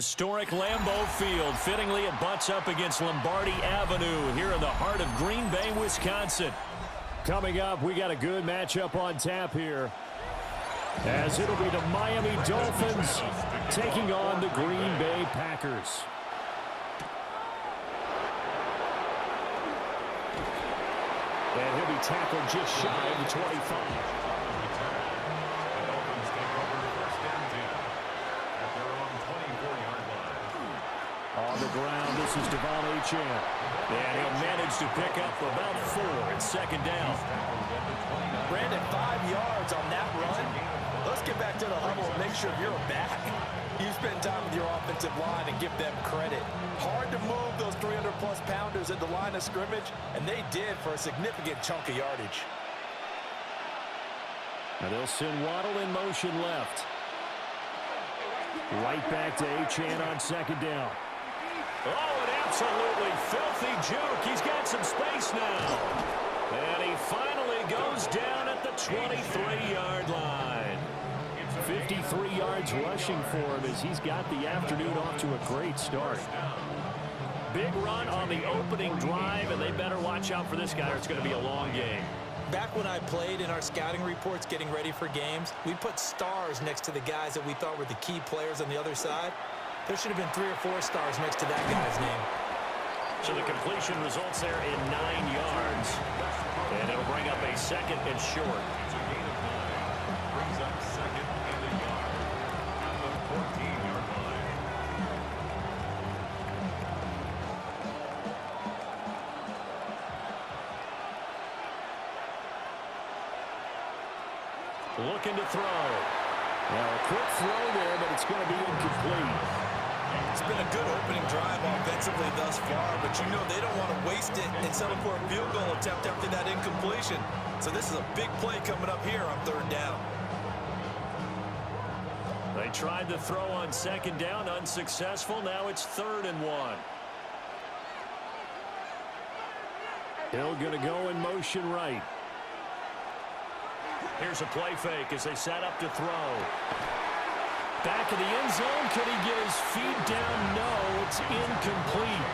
historic Lambeau Field. Fittingly, it butts up against Lombardi Avenue here in the heart of Green Bay, Wisconsin. Coming up, we got a good matchup on tap here, as it'll be the Miami Dolphins taking on the Green Bay Packers. And he'll be tackled just shy of the 25. On the ground, this is Devon Achane. And he'll manage to pick up about 4 at second down. Brandon, 5 yards on that run. Let's get back to the huddle and make sure you're back. You spend time with your offensive line and give them credit. Hard to move those 300-plus pounders at the line of scrimmage, and they did for a significant chunk of yardage. And they'll send Waddle in motion left. Right back to Achane on second down. Oh, an absolutely filthy juke. He's got some space now. And he finally goes down at the 23-yard line. 53 yards rushing for him as he's got the afternoon off to a great start. Big run on the opening drive, and they better watch out for this guy or it's going to be a long game. Back when I played in our scouting reports getting ready for games, we put stars next to the guys that we thought were the key players on the other side. There should have been 3 or 4 stars next to that guy's name. So the completion results there in 9 yards. And it'll bring up a second and short. It's a gain of 9. Brings up second and a yard at the 14-yard line. Looking to throw. Well, a quick throw there, but it's going to be incomplete. It's been a good opening drive offensively thus far, but you know they don't want to waste it and settle for a field goal attempt after that incompletion. So this is a big play coming up here on 3rd down. They tried to throw on second down, unsuccessful. Now it's 3rd and 1. Hill going to go in motion right. Here's a play fake as they set up to throw. Back in the end zone. Could he get his feet down? No, it's incomplete.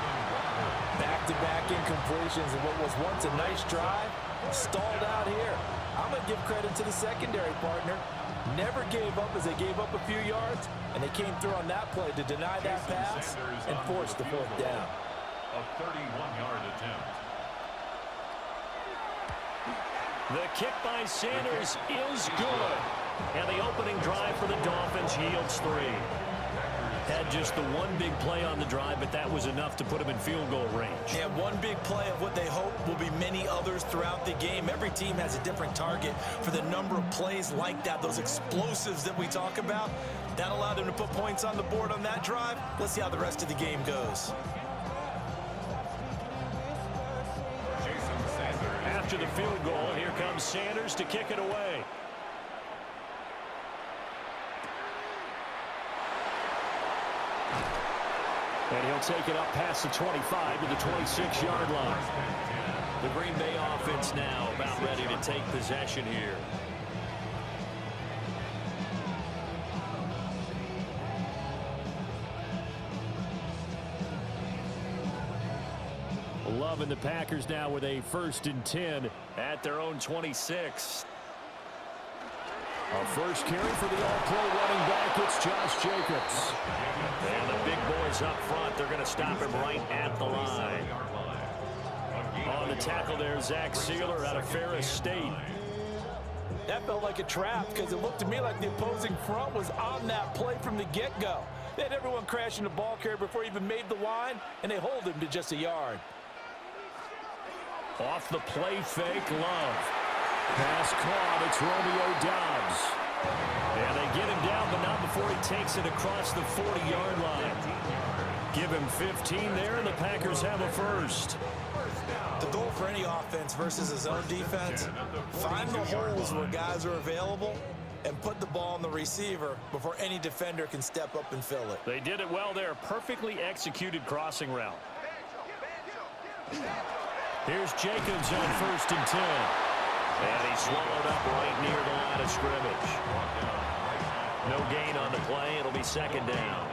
Back-to-back incompletions and what was once a nice drive stalled out here. I'm going to give credit to the secondary partner. Never gave up as they gave up a few yards, and they came through on that play to deny that pass and force the 4th down. A 31-yard attempt. The kick by Sanders is good. And the opening drive for the Dolphins yields 3. Had just the one big play on the drive, but that was enough to put him in field goal range. Yeah, one big play of what they hope will be many others throughout the game. Every team has a different target for the number of plays like that, those explosives that we talk about. That allowed them to put points on the board on that drive. Let's see how the rest of the game goes. After the field goal, here comes Sanders to kick it away. And he'll take it up past the 25 to the 26-yard line. The Green Bay offense now about ready to take possession here. Loving the Packers now with a 1st and 10 at their own 26. Our first carry for the all-pro running back, it's Josh Jacobs. And the big boys up front, they're going to stop him right at the line. On the tackle there, Zach Sealer out of Ferris State. That felt like a trap because it looked to me like the opposing front was on that play from the get-go. They had everyone crashing the ball carrier before he even made the line, and they hold him to just a yard. Off the play fake, Love. Pass caught, it's Romeo Doubs. And they get him down, but not before he takes it across the 40-yard line. Give him 15 there, and the Packers have a 1st. The goal for any offense versus his own defense, find the holes where guys are available and put the ball on the receiver before any defender can step up and fill it. They did it well there. Perfectly executed crossing route. Here's Jacobs on 1st and 10. And he's swallowed up right near the line of scrimmage. No gain on the play. It'll be 2nd down.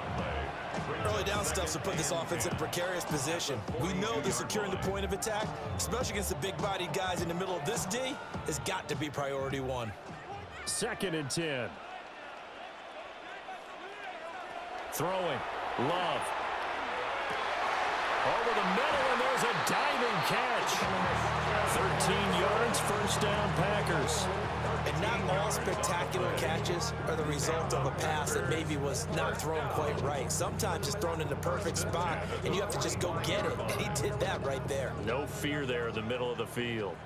early down stuff's to put this offense in a precarious position. We know that securing the point of attack, especially against the big-bodied guys in the middle of this D, has got to be priority one. 2nd and 10. Throwing. Love. Over the middle, and there's a diving catch. 13 yards, first down, Packers. And not all spectacular catches are the result of a pass that maybe was not thrown quite right. Sometimes it's thrown in the perfect spot, and you have to just go get it. And he did that right there. No fear there in the middle of the field.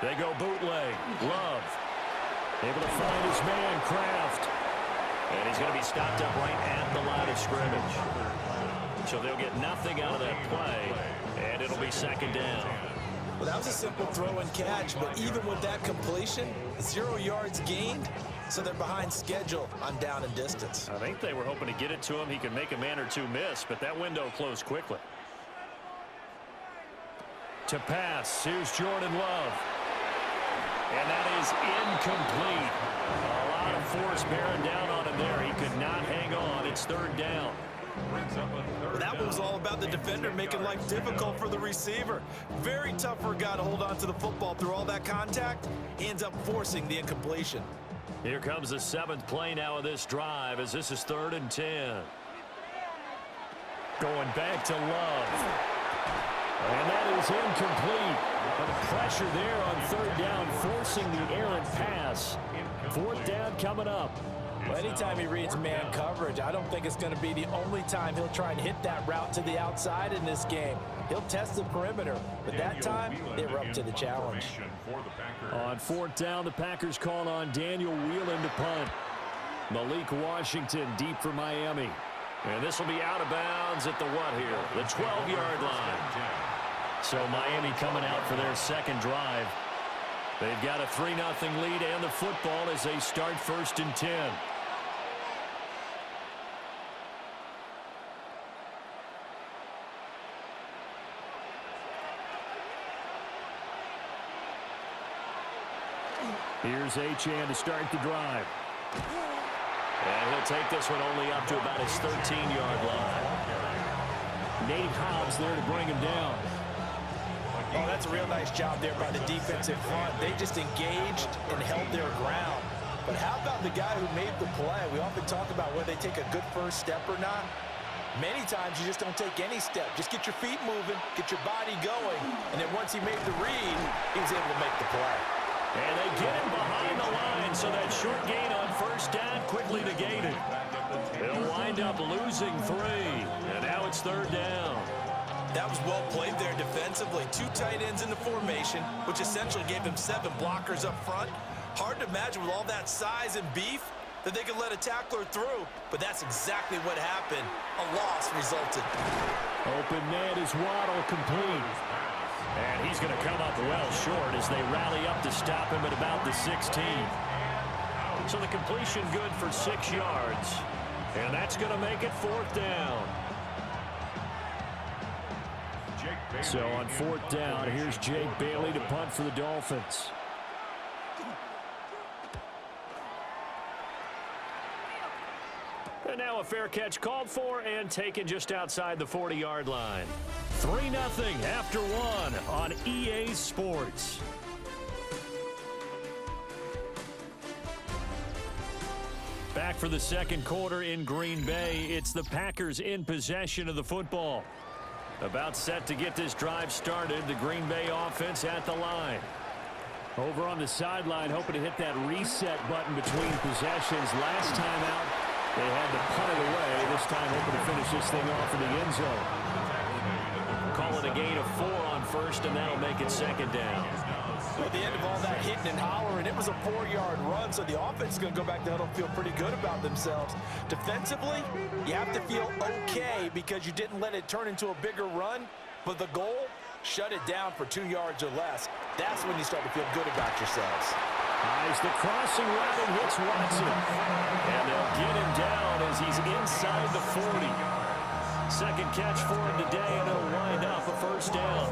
They go bootleg. Love. Able to find his man, Kraft. And he's going to be stopped up right at the line of scrimmage. So they'll get nothing out of that play, and it'll be 2nd down. Well, that was a simple throw and catch, but even with that completion, 0 yards gained, so they're behind schedule on down and distance. I think they were hoping to get it to him. He could make a man or two miss, but that window closed quickly. To pass, here's Jordan Love. And that is incomplete. A lot of force bearing down on him there. He could not hang on. It's 3rd down. Well, that one was all about the defender making life difficult for the receiver. Very tough for a guy to hold on to the football through all that contact. He ends up forcing the incompletion. Here comes the 7th play now of this drive as this is 3rd and 10. Going back to Love. And that is incomplete. But the pressure there on 3rd down, forcing the errant pass. 4th down coming up. Well, anytime he reads man coverage, I don't think it's going to be the only time he'll try and hit that route to the outside in this game. He'll test the perimeter, but that time, they were up to the challenge. On 4th down, the Packers call on Daniel Whelan to punt. Malik Washington deep for Miami. And this will be out of bounds at the what here? The 12-yard line. So Miami coming out for their 2nd drive. They've got a 3-0 lead and the football as they start 1st and 10. Here's Achane to start the drive. And he'll take this one only up to about his 13-yard line. Nate Hobbs there to bring him down. Oh, that's a real nice job there by the defensive front. They just engaged and held their ground. But how about the guy who made the play? We often talk about whether they take a good first step or not. Many times you just don't take any step. Just get your feet moving, get your body going, and then once he made the read, he was able to make the play. And they get him behind the line, so that short gain on 1st down quickly negated. They'll wind up losing 3, and now it's 3rd down. That was well played there defensively. 2 tight ends in the formation, which essentially gave them 7 blockers up front. Hard to imagine with all that size and beef that they could let a tackler through, but that's exactly what happened. A loss resulted. Open man is Waddle complete. And he's going to come up well short as they rally up to stop him at about the 16. So the completion good for 6 yards. And that's going to make it 4th down. So on 4th down, here's Jake Bailey to punt for the Dolphins. And now a fair catch called for and taken just outside the 40-yard line. 3-0 after 1 on EA Sports. Back for the 2nd quarter in Green Bay. It's the Packers in possession of the football. About set to get this drive started. The Green Bay offense at the line. Over on the sideline, hoping to hit that reset button between possessions. Last time out, they had to punt it away. This time hoping to finish this thing off in the end zone. Call it a gain of 4 on 1st, and that'll make it 2nd down. Well, at the end of all that hitting and hollering, it was a 4-yard run, so the offense is going to go back to huddle and feel pretty good about themselves. Defensively, you have to feel okay because you didn't let it turn into a bigger run, but the goal, shut it down for 2 yards or less. That's when you start to feel good about yourselves. Eyes the crossing route and hits Watson. And they'll get him down as he's inside the 40. 2nd catch for him today, and it'll wind up a 1st down.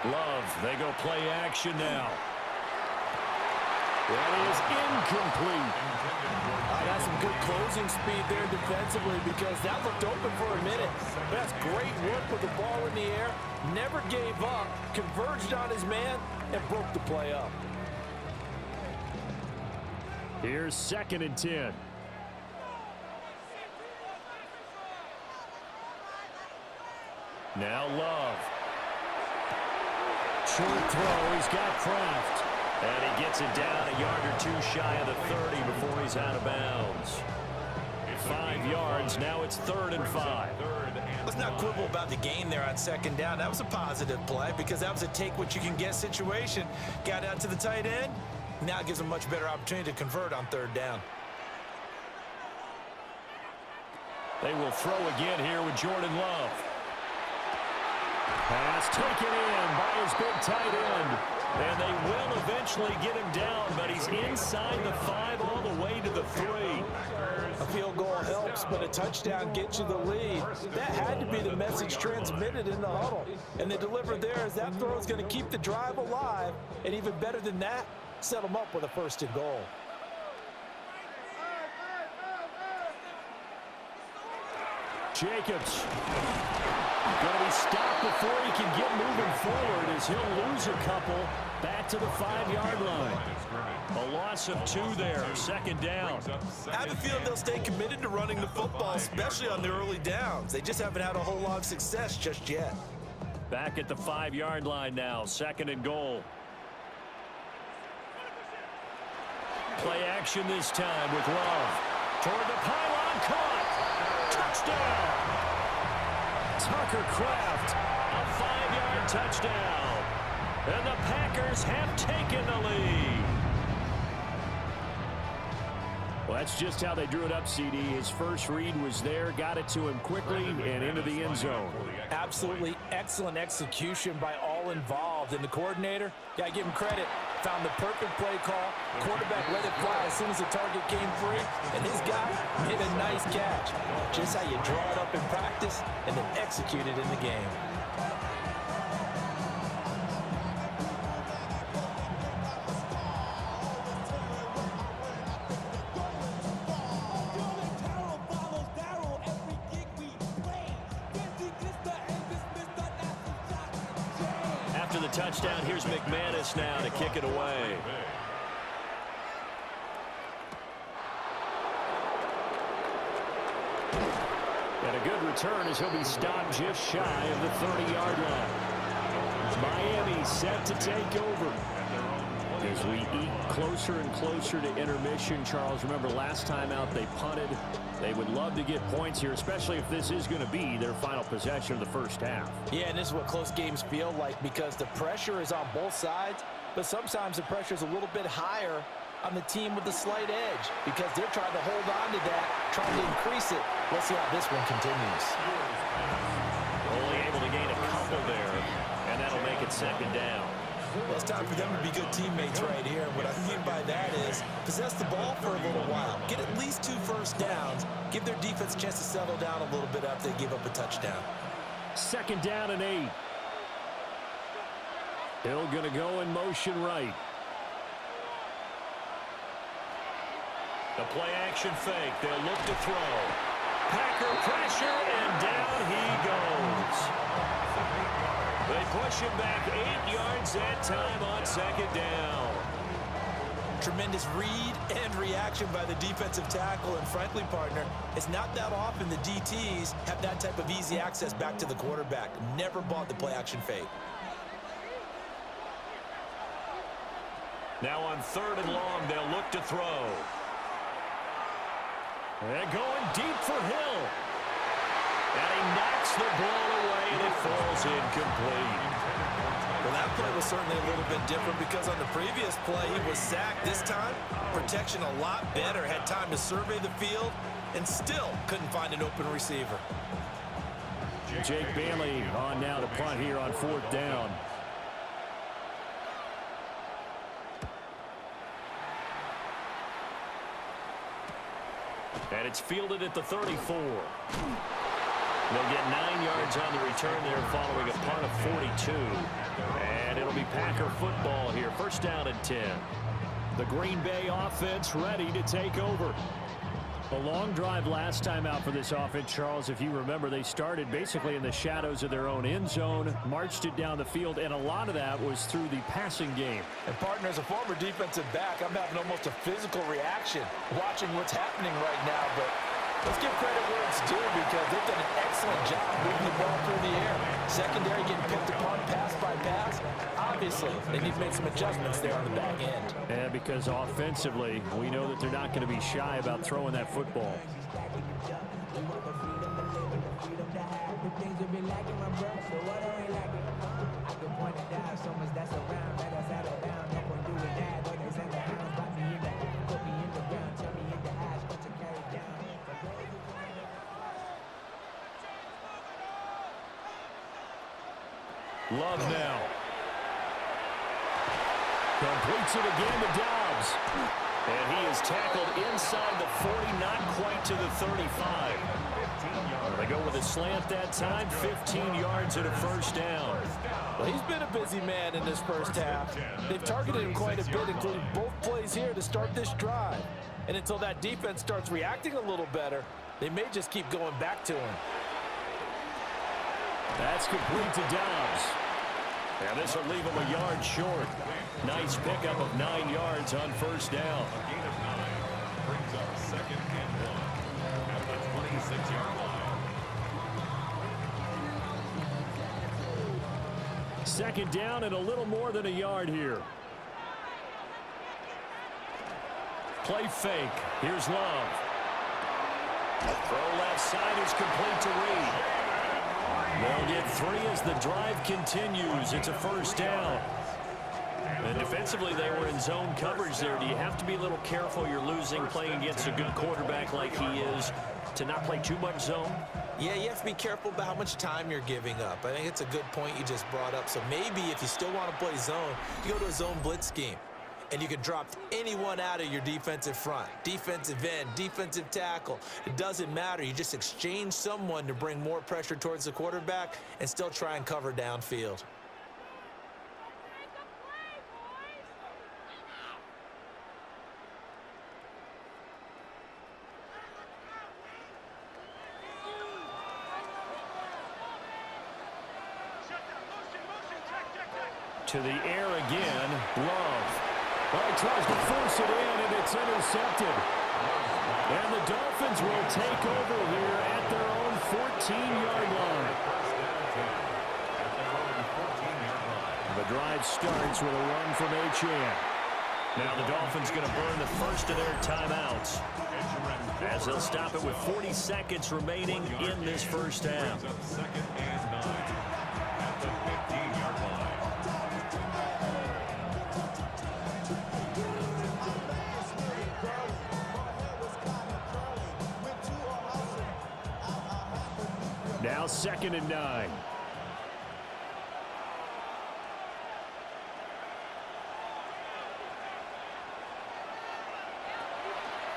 Love, they go play action now. That is incomplete. That's some good closing speed there defensively because that looked open for a minute. That's great work with the ball in the air. Never gave up, converged on his man, and broke the play up. Here's 2nd and 10. Now Love. Short throw, he's got Kraft. And he gets it down a yard or 2 shy of the 30 before he's out of bounds. 5 yards, now it's 3rd and 5. Let's not quibble about the gain there on 2nd down. That was a positive play because that was a take-what-you-can-get situation. Got out to the tight end. Now it gives him a much better opportunity to convert on 3rd down. They will throw again here with Jordan Love. Pass taken in by his big tight end. And they will eventually get him down, but he's inside the 5 all the way to the 3. A field goal helps, but a touchdown gets you the lead. That had to be the message transmitted in the huddle. And they delivered there as that throw is going to keep the drive alive. And even better than that, set them up with a 1st and goal. Jacobs going to be stopped before he can get moving forward as he'll lose a couple back to the 5-yard line. A loss of 2 there, 2nd down. I have a feeling they'll stay committed to running the football, especially on the early downs. They just haven't had a whole lot of success just yet. Back at the 5-yard line now, 2nd and goal. Play action this time with Love. Toward the pylon, caught. Touchdown. Tucker Kraft, a 5-yard touchdown. And the Packers have taken the lead. Well, that's just how they drew it up, CD. His first read was there, got it to him quickly, and into the end zone. Absolutely excellent execution by all involved. And the coordinator, got to give him credit, found the perfect play call. Quarterback let it fly as soon as the target came free. And this guy made a nice catch. Just how you draw it up in practice and then execute it in the game. After the touchdown, here's McManus now to kick it away. And a good return as he'll be stopped just shy of the 30-yard line. Miami set to take over. As we eat closer and closer to intermission, Charles, remember last time out they punted. They would love to get points here, especially if this is going to be their final possession of the first half. Yeah, and this is what close games feel like because the pressure is on both sides, but sometimes the pressure is a little bit higher on the team with the slight edge because they're trying to hold on to that, trying to increase it. Let's see how this one continues. Only able to gain a couple there, and that'll make it 2nd down. Well, it's time for them to be good teammates right here. What I mean by that is possess the ball for a little while. Get at least 2 first downs. Give their defense a chance to settle down a little bit after they give up a touchdown. 2nd down and 8. Hill going to go in motion right. The play action fake. They'll look to throw. Packer pressure, and down he goes. They push him back 8 yards that time on 2nd down. Tremendous read and reaction by the defensive tackle, and frankly, partner, it's not that often the DTs have that type of easy access back to the quarterback. Never bought the play action fake. Now on 3rd and long, they'll look to throw. They're going deep for Hill. And he knocks the ball away, and it falls incomplete. Well, that play was certainly a little bit different because on the previous play, he was sacked. This time, protection a lot better. Had time to survey the field and still couldn't find an open receiver. Jake Bailey on now to punt here on 4th down. And it's fielded at the 34. They'll get 9 yards on the return there following a punt of 42. And it'll be Packer football here. First down and 10. The Green Bay offense ready to take over. A long drive last time out for this offense, Charles. If you remember, they started basically in the shadows of their own end zone, marched it down the field, and a lot of that was through the passing game. And, partner, as a former defensive back, I'm having almost a physical reaction watching what's happening right now. But let's give credit where it's due because they've done an excellent job moving the ball through the air. Secondary getting picked apart pass by pass. Obviously, they need to make some adjustments there on the back end. And because offensively, we know that they're not going to be shy about throwing that football. Love now. Completes it again to Dobbs. And he is tackled inside the 40, not quite to the 35. They go with a slant that time, 15 yards and a first down. Well, he's been a busy man in this first half. They've targeted him quite a bit, including both plays here to start this drive. And until that defense starts reacting a little better, they may just keep going back to him. That's complete to Dobbs. And this will leave him a yard short. Nice pickup of 9 yards on first down. A gain of 9 brings up 2nd and 1 at the 26-yard line. Second down and a little more than a yard here. Play fake. Here's Love. Throw left side is complete to Reed. They'll get 3 as the drive continues. It's a first down. And defensively, they were in zone coverage there. Do you have to be a little careful? You're losing playing against a good quarterback like he is to not play too much zone? Yeah, you have to be careful about how much time you're giving up. I think it's a good point you just brought up. So maybe if you still want to play zone, you go to a zone blitz scheme. And you can drop anyone out of your defensive front, defensive end, defensive tackle. It doesn't matter. You just exchange someone to bring more pressure towards the quarterback and still try and cover downfield. To the air again, Love. Well, he tries to force it in, and it's intercepted. And the Dolphins will take over here at their own 14-yard line. The drive starts with a run from H.N. Now the Dolphins going to burn the first of their timeouts, as they'll stop it with 40 seconds remaining in this first half. 2nd and 9 at the 15-yard line. Now 2nd and 9.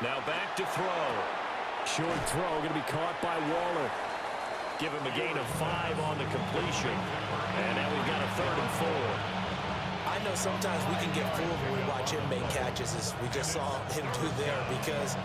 Now back to throw. Short throw going to be caught by Waller. Give him a gain of 5 on the completion. And now we've got a 3rd and 4. I know sometimes we can get fooled when we watch him make catches, as we just saw him do there, because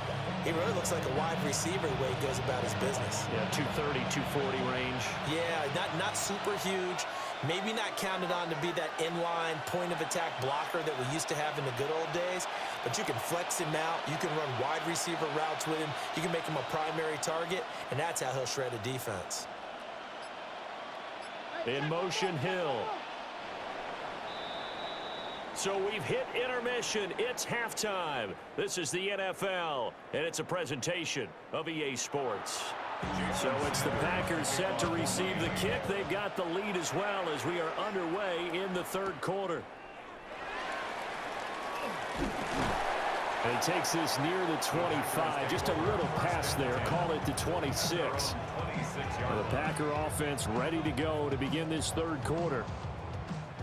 he really looks like a wide receiver the way he goes about his business. Yeah, 230, 240 range. Yeah, not super huge. Maybe not counted on to be that inline point-of-attack blocker that we used to have in the good old days, but you can flex him out. You can run wide receiver routes with him. You can make him a primary target, and that's how he'll shred a defense. In motion, Hill. So we've hit intermission. It's halftime. This is the NFL, and it's a presentation of EA Sports. So it's the Packers set to receive the kick. They've got the lead as well as we are underway in the 3rd quarter. And he takes this near the 25. Just a little pass there. Call it the 26. The Packer offense ready to go to begin this 3rd quarter.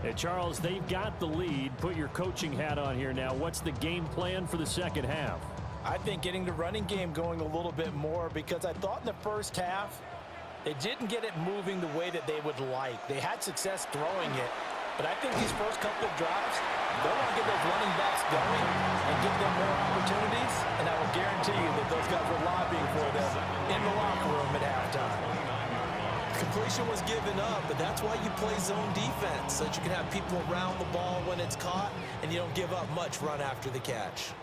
Hey, Charles, they've got the lead. Put your coaching hat on here now. What's the game plan for the second half? I think getting the running game going a little bit more, because I thought in the first half they didn't get it moving the way that they would like. They had success throwing it, But I think these first couple of drives, they'll want to get those running backs going and give them more opportunities. And I will guarantee you that those guys were lobbying for them in the locker room at halftime. Completion was given up, but that's why you play zone defense, so that you can have people around the ball when it's caught, and you don't give up much run after the catch.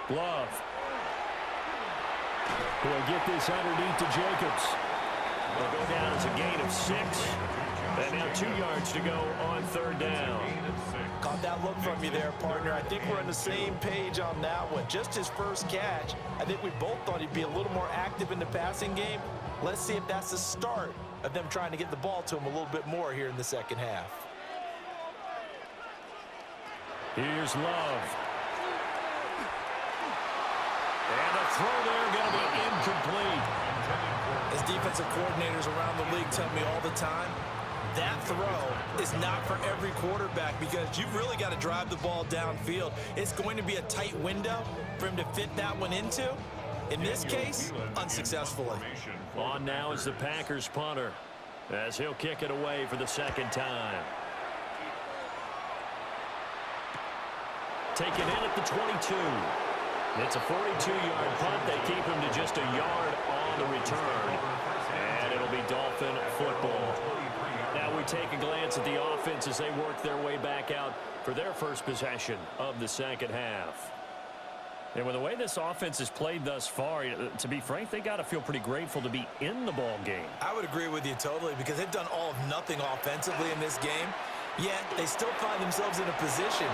Love. Will get this underneath to Jacobs. Will go down as a gain of 6. And now 2 yards to go on 3rd down. Caught that look from you there, partner. I think we're on the same page on that one. Just his first catch. I think we both thought he'd be a little more active in the passing game. Let's see if that's the start of them trying to get the ball to him a little bit more here in the second half. Here's Love. And a throw there going to be incomplete. As defensive coordinators around the league tell me all the time, that throw is not for every quarterback because you've really got to drive the ball downfield. It's going to be a tight window for him to fit that one into. In this case, unsuccessfully. On now is the Packers punter as he'll kick it away for the 2nd time. Taken in at the 22. It's a 42-yard punt. They keep him to just a yard on the return. And it'll be Dolphin football. Now we take a glance at the offense as they work their way back out for their first possession of the second half. And with the way this offense has played thus far, to be frank, they got to feel pretty grateful to be in the ball game. I would agree with you totally because they've done all of nothing offensively in this game, yet they still find themselves in a position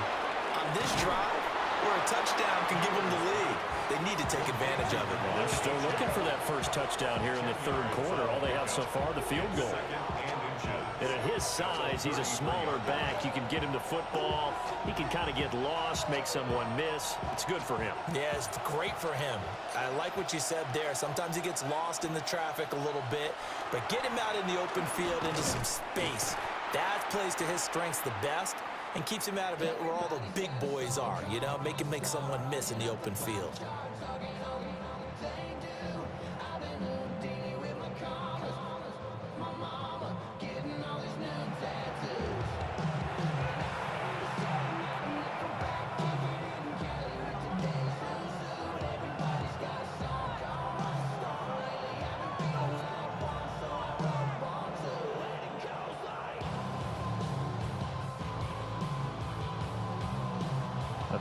on this drive where a touchdown can give them the lead. They need to take advantage of it. Well, they're still looking for that first touchdown here in the 3rd quarter. All they have so far, the field goal. And at his size, he's a smaller back. You can get him the football. He can kind of get lost, make someone miss. It's good for him. Yeah, it's great for him. I like what you said there. Sometimes he gets lost in the traffic a little bit, but get him out in the open field into some space. That plays to his strengths the best and keeps him out of it where all the big boys are, you know, make someone miss in the open field.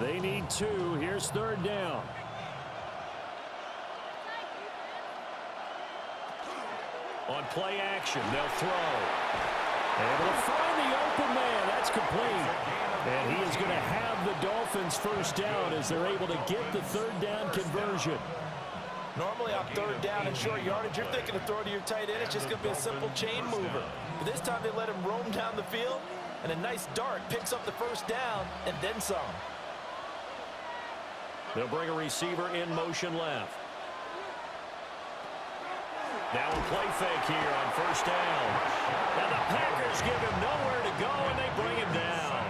They need 2. Here's 3rd down. On play action, they'll throw. Able to find the open man. That's complete. And he is going to have the Dolphins first down as they're able to get the 3rd down conversion. Normally on 3rd down and short yardage, you're thinking to throw to your tight end. It's just going to be a simple chain mover. But this time they let him roam down the field, and a nice dart picks up the first down and then some. They'll bring a receiver in motion left. Now a play fake here on 1st down. And the Packers give him nowhere to go, and they bring him down.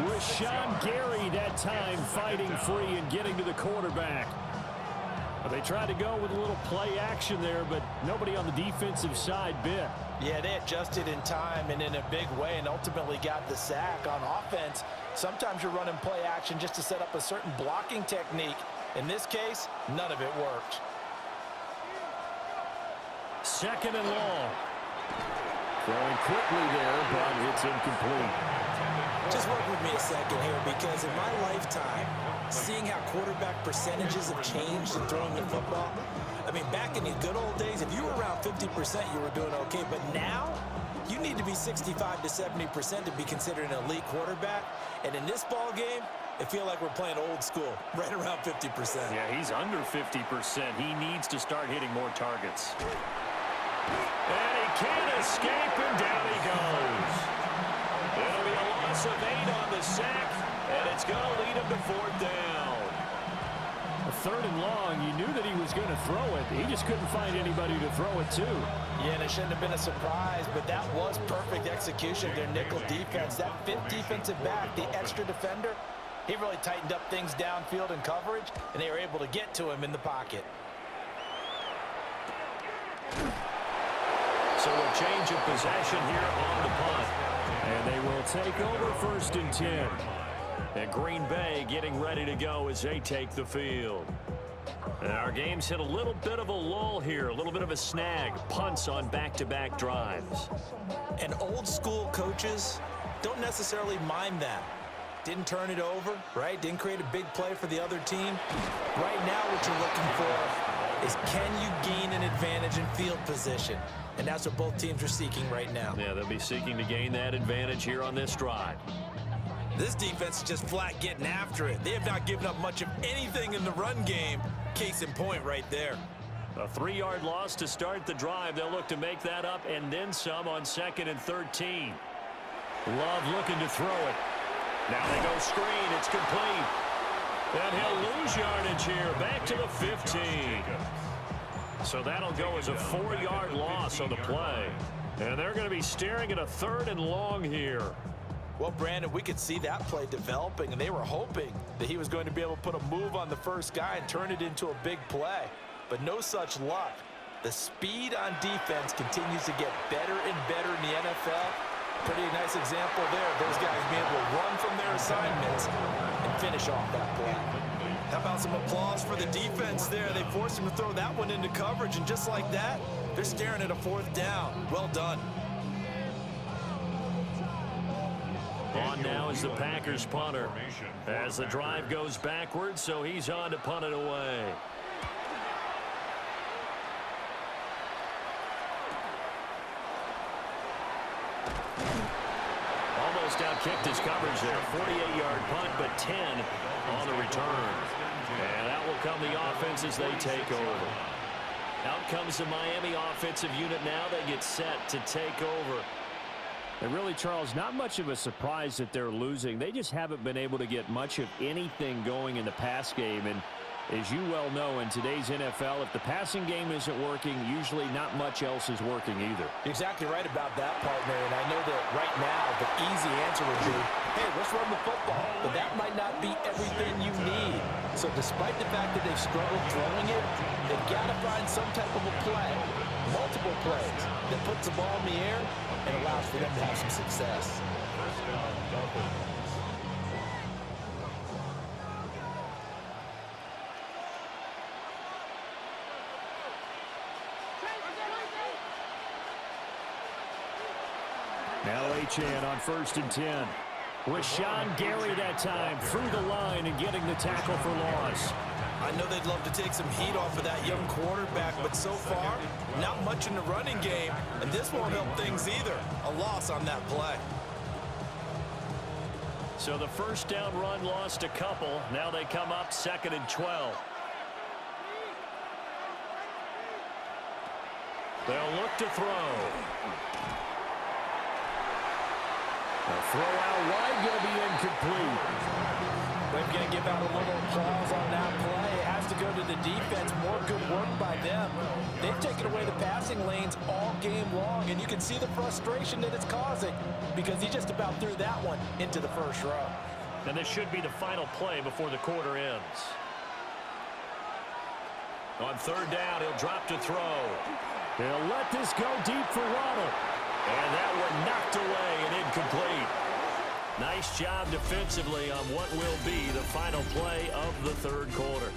Rashawn Gary that time fighting free and getting to the quarterback. But they tried to go with a little play action there, but nobody on the defensive side bit. Yeah, they adjusted in time and in a big way and ultimately got the sack. On offense, sometimes you're running play action just to set up a certain blocking technique. In this case, none of it worked. 2nd and long. Throwing quickly there, but it's incomplete. Just work with me a second here because in my lifetime, seeing how quarterback percentages have changed in throwing the football, I mean, back in the good old days, if you were around 50%, you were doing okay. But now, you need to be 65 to 70% to be considered an elite quarterback. And in this ball game, I feel like we're playing old school, right around 50%. Yeah, he's under 50%. He needs to start hitting more targets. And he can't escape, and down he goes. It'll be a loss of 8 on the sack, and it's going to lead him to 4th down. 3rd and long, you knew that he was going to throw it. He just couldn't find anybody to throw it to. Yeah, and it shouldn't have been a surprise, but that was perfect execution of their nickel defense. That 5th defensive back, the extra defender, he really tightened up things downfield in coverage, and they were able to get to him in the pocket. So a change of possession here on the punt. And they will take over 1st and 10. And Green Bay getting ready to go as they take the field. And our game's hit a little bit of a lull here, a little bit of a snag. Punts on back-to-back drives. And old school coaches don't necessarily mind that. Didn't turn it over, right? Didn't create a big play for the other team. Right now what you're looking for is, can you gain an advantage in field position? And that's what both teams are seeking right now. Yeah, they'll be seeking to gain that advantage here on this drive. This defense is just flat getting after it. They have not given up much of anything in the run game. Case in point right there. A 3-yard loss to start the drive. They'll look to make that up and then some on 2nd and 13. Love looking to throw it. Now they go screen. It's complete. And he'll lose yardage here. Back to the 15. So that'll go as a 4-yard loss on the play. And they're going to be staring at a 3rd and long here. Well, Brandon, we could see that play developing, and they were hoping that he was going to be able to put a move on the first guy and turn it into a big play. But no such luck. The speed on defense continues to get better and better in the NFL. Pretty nice example there. Those guys being able to run from their assignments and finish off that play. How about some applause for the defense there? They forced him to throw that one into coverage, and just like that, they're staring at a 4th down. Well done. On now is the Packers punter as the drive goes backwards, so he's on to punt it away. Almost outkicked his coverage there. 48-yard punt, but 10 on the return. And that will come the offense as they take over. Out comes the Miami offensive unit now. They get set to take over. And really, Charles, not much of a surprise that they're losing. They just haven't been able to get much of anything going in the pass game. And as you well know, in today's NFL, if the passing game isn't working, usually not much else is working either. You're exactly right about that, partner. And I know that right now the easy answer would be, hey, let's run the football. But that might not be everything you need. So despite the fact that they've struggled throwing it, they've got to find some type of a play, multiple plays, that puts the ball in the air and allows for them to have some success. Now Achane on 1st and 10. With Sean Gary that time through the line and getting the tackle for loss. I know they'd love to take some heat off of that young quarterback, but so far, not much in the running game, and this won't help things either. A loss on that play. So the 1st down run lost a couple. Now they come up 2nd and 12. They'll look to throw. The throw out wide going to be incomplete. They're going to give out a little applause on that play. It has to go to the defense. More good work by them. They've taken away the passing lanes all game long, and you can see the frustration that it's causing because he just about threw that one into the first row. And this should be the final play before the quarter ends. On 3rd down, he'll drop to throw. He'll let this go deep for Waddle. And that one knocked away and incomplete. Nice job defensively on what will be the final play of the 3rd quarter.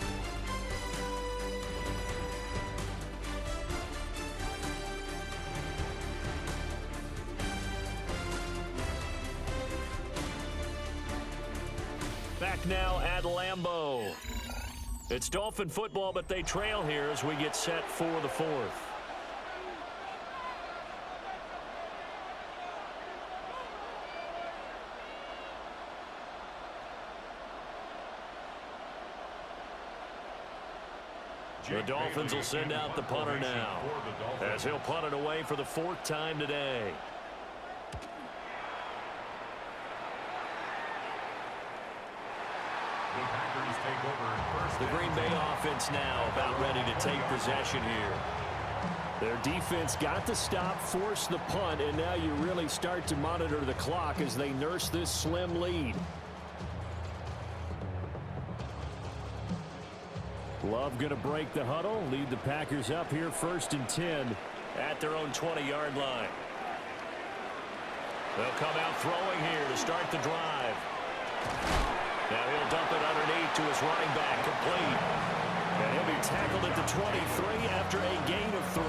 Back now at Lambeau. It's Dolphin football, but they trail here as we get set for the 4th. The Dolphins will send out the punter now as he'll punt it away for the 4th time today. The Green Bay offense now about ready to take possession here. Their defense got the stop, forced the punt, and now you really start to monitor the clock as they nurse this slim lead. Love going to break the huddle, lead the Packers up here 1st and 10 at their own 20-yard line. They'll come out throwing here to start the drive. Now he'll dump it underneath to his running back, complete. And he'll be tackled at the 23 after a gain of 3.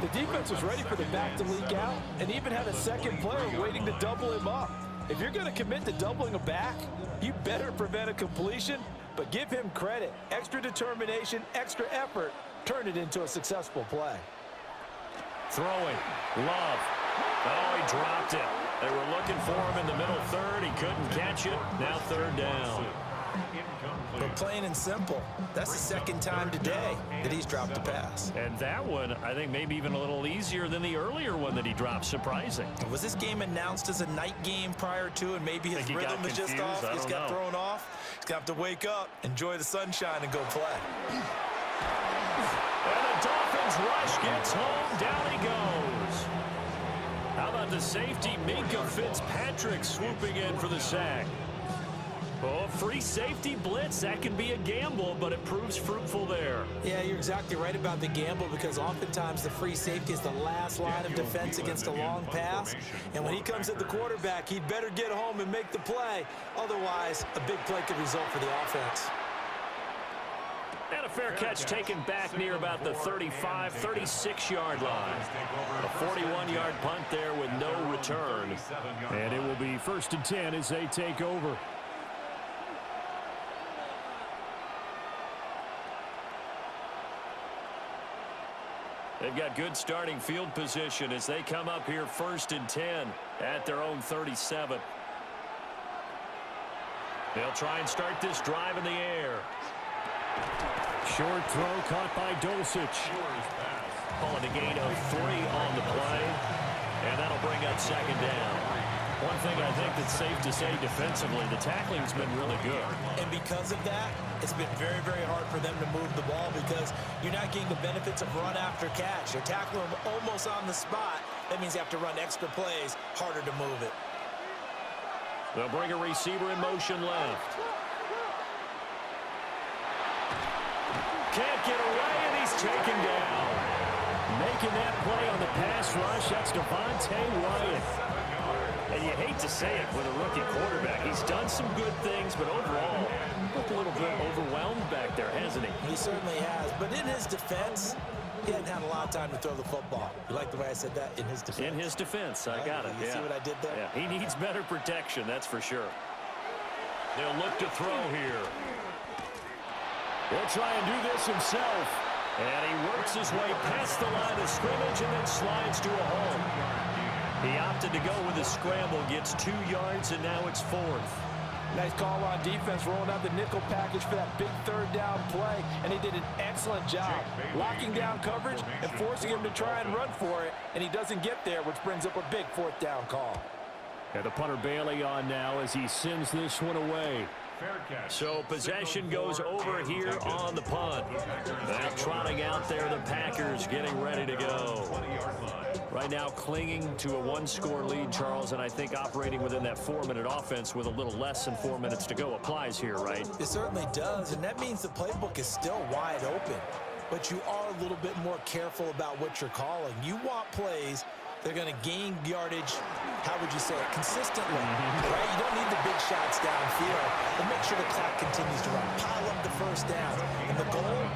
The defense was ready for the back to leak out and even had a second player waiting to double him up. If you're going to commit to doubling a back, you better prevent a completion, but give him credit. Extra determination, extra effort, turn it into a successful play. Throwing, Love. Oh, he dropped it. They were looking for him in the middle third. He couldn't catch it. Now 3rd down. But plain and simple, that's the second time today that he's dropped a pass. And that one, I think, maybe even a little easier than the earlier one that he dropped. Surprising. Was this game announced as a night game prior to, and maybe his rhythm is just off? He's got thrown off. He's got to wake up, enjoy the sunshine, and go play. And the Dolphins rush gets home. Down he goes. How about the safety, Minka Fitzpatrick, swooping in for the sack? Oh, free safety blitz, that can be a gamble, but it proves fruitful there. Yeah, you're exactly right about the gamble, because oftentimes the free safety is the last line of defense against a long pass. And when he comes at the quarterback, he'd better get home and make the play. Otherwise, a big play could result for the offense. And a fair catch taken back near about the 35, 36-yard line. A 41-yard punt there with no return. And it will be 1st and 10 as they take over. They've got good starting field position as they come up here 1st and 10 at their own 37. They'll try and start this drive in the air. Short throw caught by Dulcich. Calling a gain of 3 on the play. And that'll bring up 2nd down. One thing I think that's safe to say defensively, the tackling's been really good. And because of that, it's been very, very hard for them to move the ball, because you're not getting the benefits of run after catch. You're tackling them almost on the spot. That means you have to run extra plays, harder to move it. They'll bring a receiver in motion left. Can't get away, and he's taken down. Making that play on the pass rush, that's Devontae Wyatt. And you hate to say it with a rookie quarterback. He's done some good things, but overall, looked a little bit overwhelmed back there, hasn't he? He certainly has. But in his defense, he hadn't had a lot of time to throw the football. You like the way I said that? In his defense. In his defense, I got it. You see what I did there? Yeah, he needs better protection, that's for sure. They'll look to throw here. He'll try and do this himself. And he works his way past the line of scrimmage and then slides to a home. He opted to go with a scramble, gets 2 yards, and now it's 4th. Nice call on defense, rolling out the nickel package for that big 3rd down play, and he did an excellent job locking down coverage and forcing him to try and run for it, and he doesn't get there, which brings up a big 4th down call. And the punter Bailey on now as he sends this one away. So possession goes over here on the punt. Now trotting out there, the Packers getting ready to go. Right now clinging to a 1-score lead, Charles, and I think operating within that 4-minute offense with a little less than 4 minutes to go applies here, right? It certainly does, and that means the playbook is still wide open. But you are a little bit more careful about what you're calling. You want plays that are going to gain yardage, how would you say it, consistently, right? You don't need the big shots downfield, but make sure the clock continues to run. Pile up the 1st down. And the goal,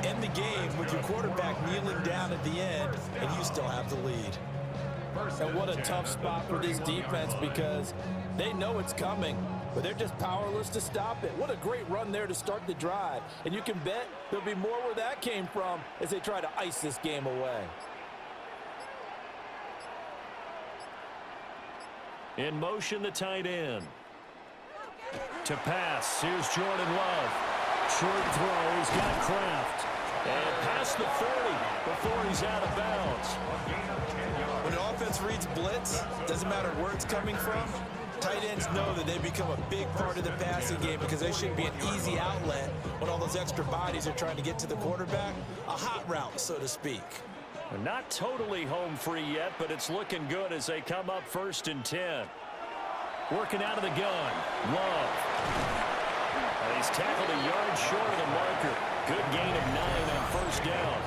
end the game with your quarterback kneeling down at the end, and you still have the lead. And what a tough spot for this defense, because they know it's coming, but they're just powerless to stop it. What a great run there to start the drive. And you can bet there'll be more where that came from as they try to ice this game away. In motion, the tight end. To pass, here's Jordan Love. Short throw, he's got Kraft. And past the 30 before he's out of bounds. When an offense reads blitz, doesn't matter where it's coming from, tight ends know that they become a big part of the passing game, because they should be an easy outlet when all those extra bodies are trying to get to the quarterback. A hot route, so to speak. Not totally home free yet, but it's looking good as they come up 1st and 10. Working out of the gun. Love. And he's tackled a yard short of the marker. Good gain of 9 on 1st down.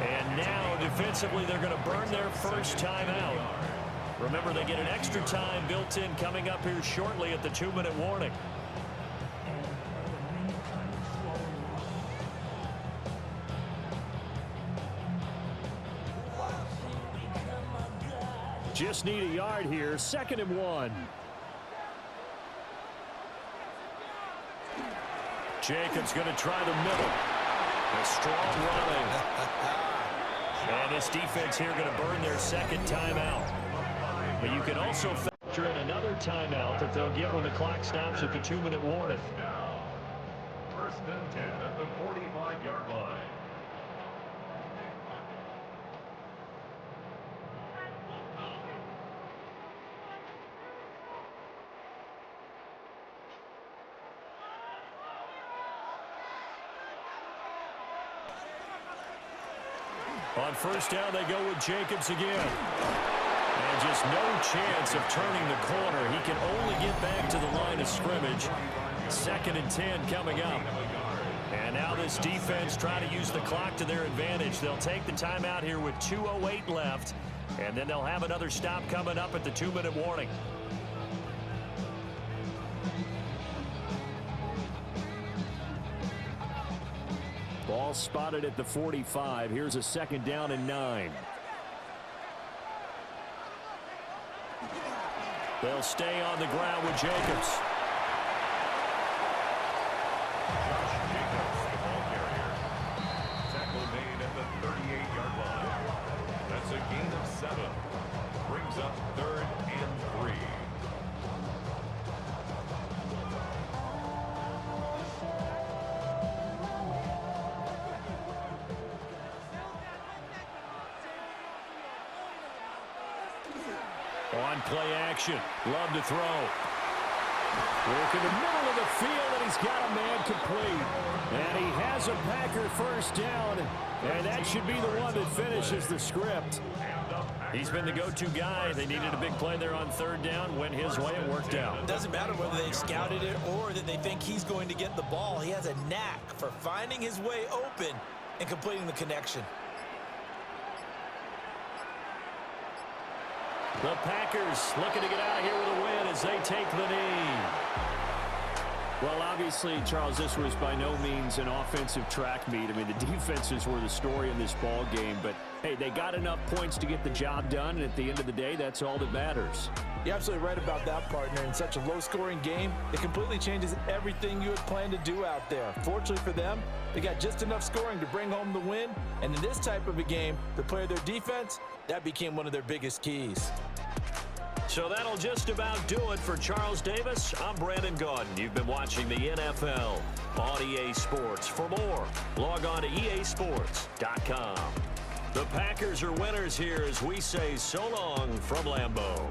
And now defensively, they're going to burn their first timeout. Remember, they get an extra time built in coming up here shortly at the 2-minute warning. Just need a yard here. 2nd and 1. Jacobs going to try the middle. A strong running. And this defense here going to burn their second timeout. But you can also factor in another timeout that they'll get when the clock stops at the 2-minute warning. First and 10 at the 45-yard line. On first down, they go with Jacobs again. And just no chance of turning the corner. He can only get back to the line of scrimmage. 2nd and 10 coming up. And now this defense trying to use the clock to their advantage. They'll take the timeout here with 2:08 left. And then they'll have another stop coming up at the 2-minute warning. Ball spotted at the 45. Here's a 2nd down and 9. They'll stay on the ground with Jacobs. Jacobs, the ball carrier. Tackle made at the 38-yard line. That's a gain of 7. Brings up 3rd and 3. On play action. Love to throw. Work in the middle of the field, and he's got a man complete. And he has a Packer first down. And that should be the one that finishes the script. He's been the go-to guy. They needed a big play there on 3rd down. Went his way and worked out. It doesn't matter whether they scouted it or that they think he's going to get the ball. He has a knack for finding his way open and completing the connection. The Packers looking to get out of here with a win as they take the knee. Well, obviously, Charles, this was by no means an offensive track meet. I mean, the defenses were the story in this ball game. But, hey, they got enough points to get the job done. And at the end of the day, that's all that matters. You're absolutely right about that, partner. In such a low-scoring game, it completely changes everything you had planned to do out there. Fortunately for them, they got just enough scoring to bring home the win. And in this type of a game, to play their defense, that became one of their biggest keys. So that'll just about do it for Charles Davis. I'm Brandon Gaudin. You've been watching the NFL on EA Sports. For more, log on to EASports.com. The Packers are winners here as we say so long from Lambeau.